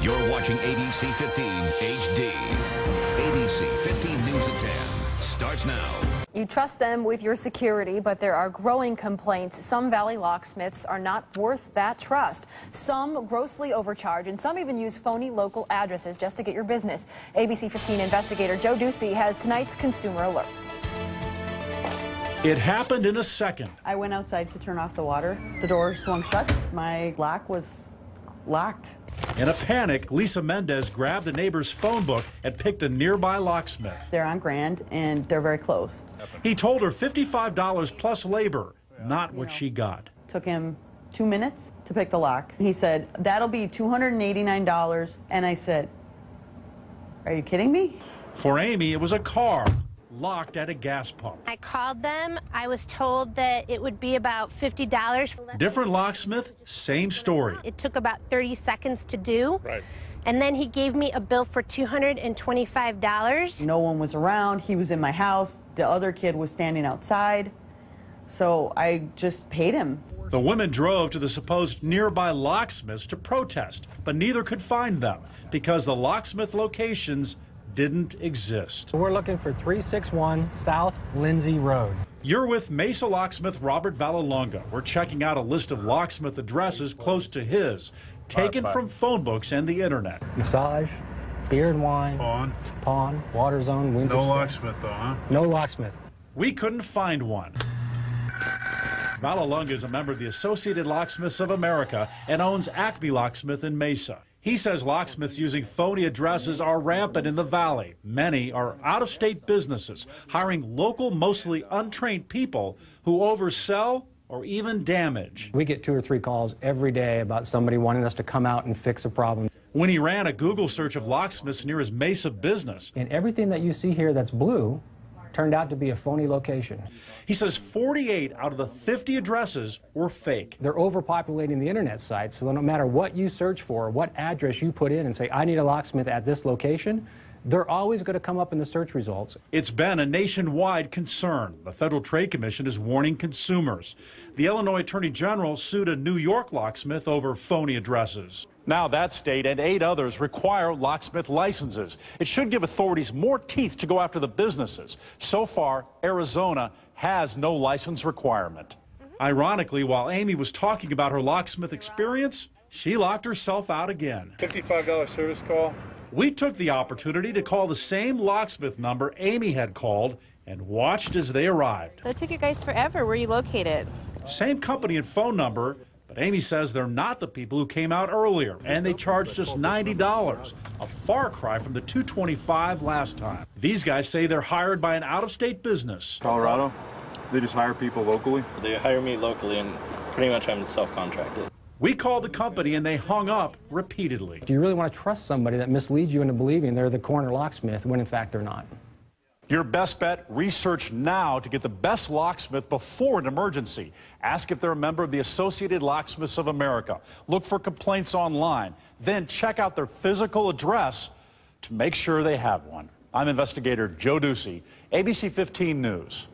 You're watching ABC 15 HD. ABC 15 News at 10 starts now. You trust them with your security, but there are growing complaints. Some Valley locksmiths are not worth that trust. Some grossly overcharge, and some even use phony local addresses just to get your business. ABC 15 investigator Joe Ducey has tonight's consumer alerts. It happened in a second. I went outside to turn off the water. The door swung shut. My lock was locked. In a panic, Lisa Mendez grabbed a neighbor's phone book and picked a nearby locksmith. They're on Grand, and they're very close. He told her $55 plus labor, not what she got. Took him 2 minutes to pick the lock. He said, that'll be $289. And I said, are you kidding me? For Amy, it was a car locked at a gas pump. I called them. I was told that it would be about $50. Different locksmith, same story. It took about 30 seconds to do. Right. And then he gave me a bill for $225. No one was around. He was in my house. The other kid was standing outside. So I just paid him. The women drove to the supposed nearby locksmiths to protest, but neither could find them because the locksmith locations didn't exist. We're looking for 361 South Lindsay Road. You're with Mesa locksmith Robert Vallelonga. We're checking out a list of locksmith addresses close to his, taken from phone books and the internet. Massage, beer and wine, pawn, water zone, Windsor. No locksmith though, huh? No locksmith. We couldn't find one. Vallelonga is a member of the Associated Locksmiths of America and owns Acme Locksmith in Mesa. He says locksmiths using phony addresses are rampant in the valley. Many are out-of-state businesses, hiring local, mostly untrained people who oversell or even damage. We get 2 or 3 calls every day about somebody wanting us to come out and fix a problem. When he ran a Google search of locksmiths near his Mesa business, And everything that you see here that's blue turned out to be a phony location. he says 48 out of the 50 addresses were fake. They're overpopulating the internet site, so no matter what you search for, what address you put in and say, I need a locksmith at this location, they're always going to come up in the search results. It's been a nationwide concern. The Federal Trade Commission is warning consumers. The Illinois Attorney General sued a New York locksmith over phony addresses. Now that state and 8 others require locksmith licenses. It should give authorities more teeth to go after the businesses. So far, Arizona has no license requirement. Ironically, while Amy was talking about her locksmith experience, she locked herself out again. $55 service call. We took the opportunity to call the same locksmith number Amy had called and watched as they arrived. That took you guys forever. Where are you located? Same company and phone number, but Amy says they're not the people who came out earlier, and they charged just $90, a far cry from the $225 last time. These guys say they're hired by an out-of-state business. Colorado? They just hire people locally? They hire me locally, and pretty much I'm self-contracted. We called the company and they hung up repeatedly. Do you really want to trust somebody that misleads you into believing they're the corner locksmith when in fact they're not? Your best bet, research now to get the best locksmith before an emergency. Ask if they're a member of the Associated Locksmiths of America. Look for complaints online. Then check out their physical address to make sure they have one. I'm investigator Joe Ducey, ABC 15 News.